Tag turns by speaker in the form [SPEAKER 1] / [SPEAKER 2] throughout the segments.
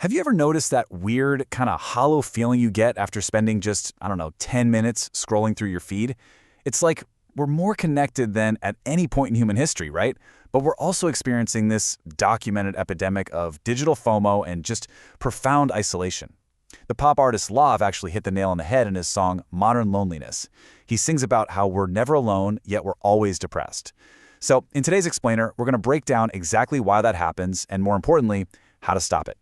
[SPEAKER 1] Have you ever noticed that weird, kind of hollow feeling you get after spending just, 10 minutes scrolling through your feed? It's like we're more connected than at any point in human history, right? But we're also experiencing this documented epidemic of digital FOMO and just profound isolation. The pop artist Lauv actually hit the nail on the head in his song Modern Loneliness. He sings about how we're never alone, yet we're always depressed. So in today's Explainer, we're going to break down exactly why that happens and, more importantly, how to stop it.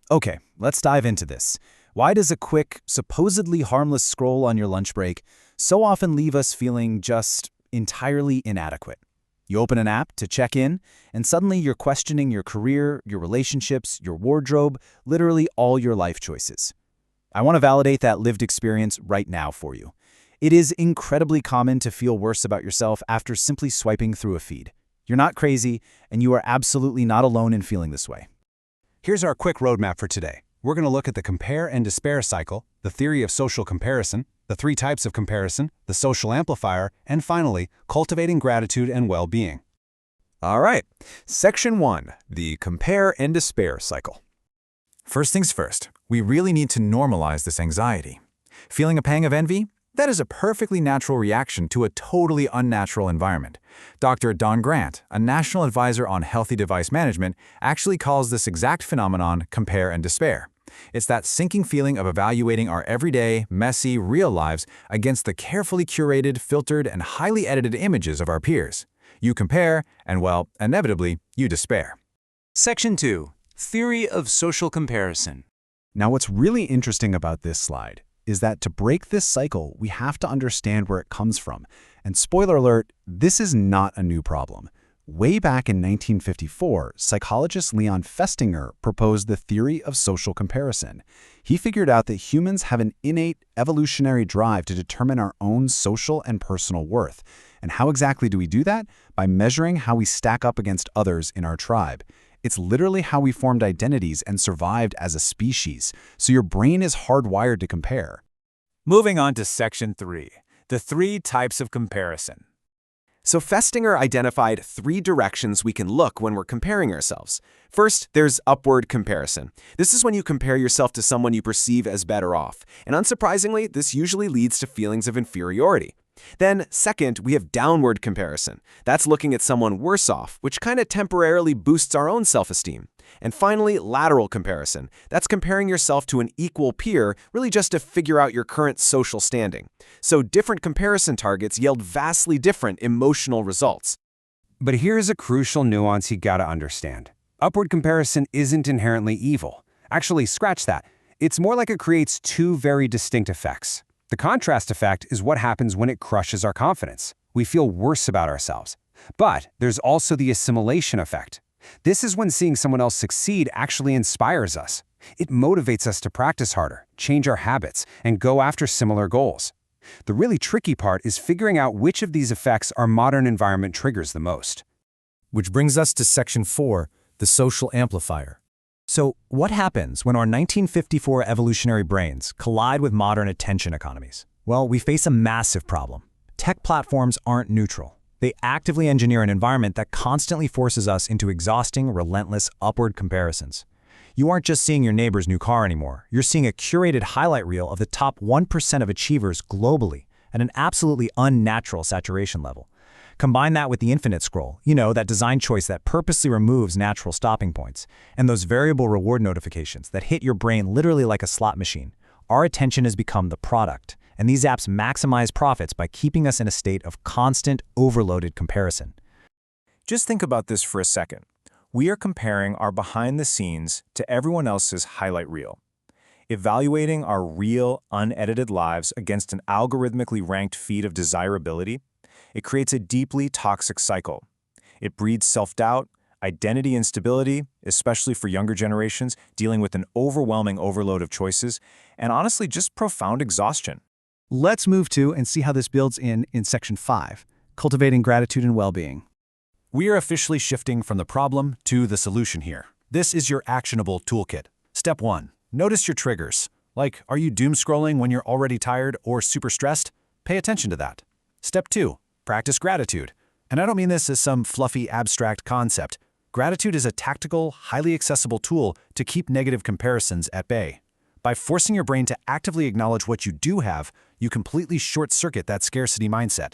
[SPEAKER 1] Okay, let's dive into this. Why does a quick, supposedly harmless scroll on your lunch break so often leave us feeling just entirely inadequate? You open an app to check in, and suddenly you're questioning your career, your relationships, your wardrobe, literally all your life choices. I want to validate that lived experience right now for you. It is incredibly common to feel worse about yourself after simply swiping through a feed. You're not crazy, and you are absolutely not alone in feeling this way.
[SPEAKER 2] Here's our quick roadmap for today. We're going to look at the compare and despair cycle, the theory of social comparison, the 3 types of comparison, the social amplifier, and finally, cultivating gratitude and well-being.
[SPEAKER 3] All right, Section 1, the compare and despair cycle. First things first, we really need to normalize this anxiety. Feeling a pang of envy? That is a perfectly natural reaction to a totally unnatural environment. Dr. Don Grant, a national advisor on healthy device management, actually calls this exact phenomenon compare and despair. It's that sinking feeling of evaluating our everyday, messy, real lives against the carefully curated, filtered, and highly edited images of our peers. You compare, and well, inevitably, you despair.
[SPEAKER 4] Section 2, Theory of Social Comparison.
[SPEAKER 2] Now, what's really interesting about this slide is that to break this cycle, we have to understand where it comes from. And spoiler alert, this is not a new problem. Way back in 1954, psychologist Leon Festinger proposed the theory of social comparison. He figured out that humans have an innate evolutionary drive to determine our own social and personal worth. And how exactly do we do that? By measuring how we stack up against others in our tribe. It's literally how we formed identities and survived as a species, so your brain is hardwired to compare.
[SPEAKER 1] Moving on to Section 3, the 3 types of comparison.
[SPEAKER 5] So Festinger identified 3 directions we can look when we're comparing ourselves. First, there's upward comparison. This is when you compare yourself to someone you perceive as better off. And unsurprisingly, this usually leads to feelings of inferiority. Then, second, we have downward comparison. That's looking at someone worse off, which kind of temporarily boosts our own self-esteem. And finally, lateral comparison. That's comparing yourself to an equal peer, really just to figure out your current social standing. So different comparison targets yield vastly different emotional results.
[SPEAKER 2] But here's a crucial nuance you gotta understand. Upward comparison isn't inherently evil. Actually, scratch that. It's more like it creates 2 very distinct effects. The contrast effect is what happens when it crushes our confidence. We feel worse about ourselves. But there's also the assimilation effect. This is when seeing someone else succeed actually inspires us. It motivates us to practice harder, change our habits, and go after similar goals. The really tricky part is figuring out which of these effects our modern environment triggers the most.
[SPEAKER 3] Which brings us to Section 4, the social amplifier. So what happens when our 1954 evolutionary brains collide with modern attention economies? Well, we face a massive problem. Tech platforms aren't neutral. They actively engineer an environment that constantly forces us into exhausting, relentless, upward comparisons. You aren't just seeing your neighbor's new car anymore. You're seeing a curated highlight reel of the top 1% of achievers globally at an absolutely unnatural saturation level. Combine that with the infinite scroll, that design choice that purposely removes natural stopping points, and those variable reward notifications that hit your brain literally like a slot machine. Our attention has become the product, and these apps maximize profits by keeping us in a state of constant, overloaded comparison.
[SPEAKER 1] Just think about this for a second. We are comparing our behind the scenes to everyone else's highlight reel. Evaluating our real, unedited lives against an algorithmically ranked feed of desirability, it creates a deeply toxic cycle. It breeds self-doubt, identity instability, especially for younger generations dealing with an overwhelming overload of choices, and honestly, just profound exhaustion.
[SPEAKER 6] Let's move to and see how this builds in Section 5, cultivating gratitude and well-being.
[SPEAKER 3] We are officially shifting from the problem to the solution here. This is your actionable toolkit. Step 1, notice your triggers. Like, are you doom scrolling when you're already tired or super stressed? Pay attention to that. Step 2, practice gratitude. And I don't mean this as some fluffy, abstract concept. Gratitude is a tactical, highly accessible tool to keep negative comparisons at bay. By forcing your brain to actively acknowledge what you do have, you completely short-circuit that scarcity mindset.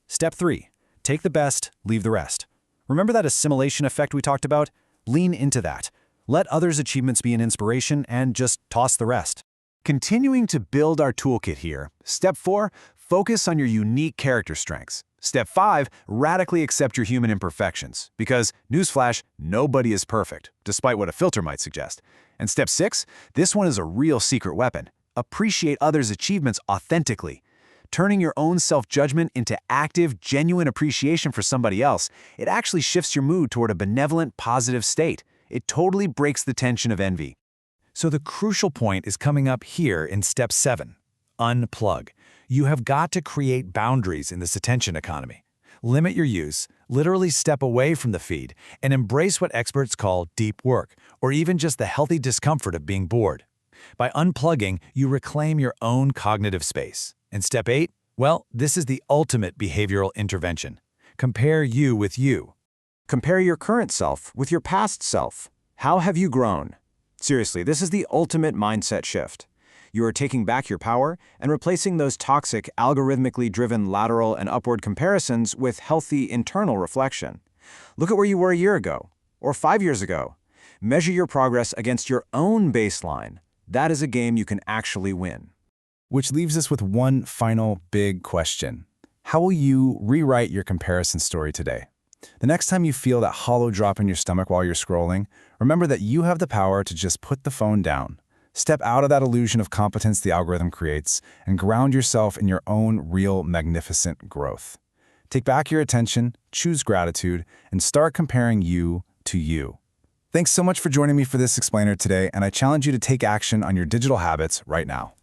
[SPEAKER 3] Step 3. Take the best, leave the rest. Remember that assimilation effect we talked about? Lean into that. Let others' achievements be an inspiration and just toss the rest.
[SPEAKER 2] Continuing to build our toolkit here. Step 4, focus on your unique character strengths. Step 5, radically accept your human imperfections. Because, newsflash, nobody is perfect, despite what a filter might suggest. And step 6, this one is a real secret weapon. Appreciate others' achievements authentically. Turning your own self-judgment into active, genuine appreciation for somebody else, it actually shifts your mood toward a benevolent, positive state. It totally breaks the tension of envy.
[SPEAKER 3] So the crucial point is coming up here in step 7. Unplug. You have got to create boundaries in this attention economy. Limit your use, literally step away from the feed, and embrace what experts call deep work, or even just the healthy discomfort of being bored. By unplugging, you reclaim your own cognitive space. And step 8? Well, this is the ultimate behavioral intervention. Compare you with you.
[SPEAKER 5] Compare your current self with your past self. How have you grown? Seriously, this is the ultimate mindset shift. You are taking back your power and replacing those toxic, algorithmically driven lateral and upward comparisons with healthy internal reflection. Look at where you were a year ago, or 5 years ago. Measure your progress against your own baseline. That is a game you can actually win.
[SPEAKER 3] Which leaves us with one final big question. How will you rewrite your comparison story today? The next time you feel that hollow drop in your stomach while you're scrolling, remember that you have the power to just put the phone down. Step out of that illusion of competence the algorithm creates and ground yourself in your own real magnificent growth. Take back your attention, choose gratitude, and start comparing you to you. Thanks so much for joining me for this explainer today, and I challenge you to take action on your digital habits right now.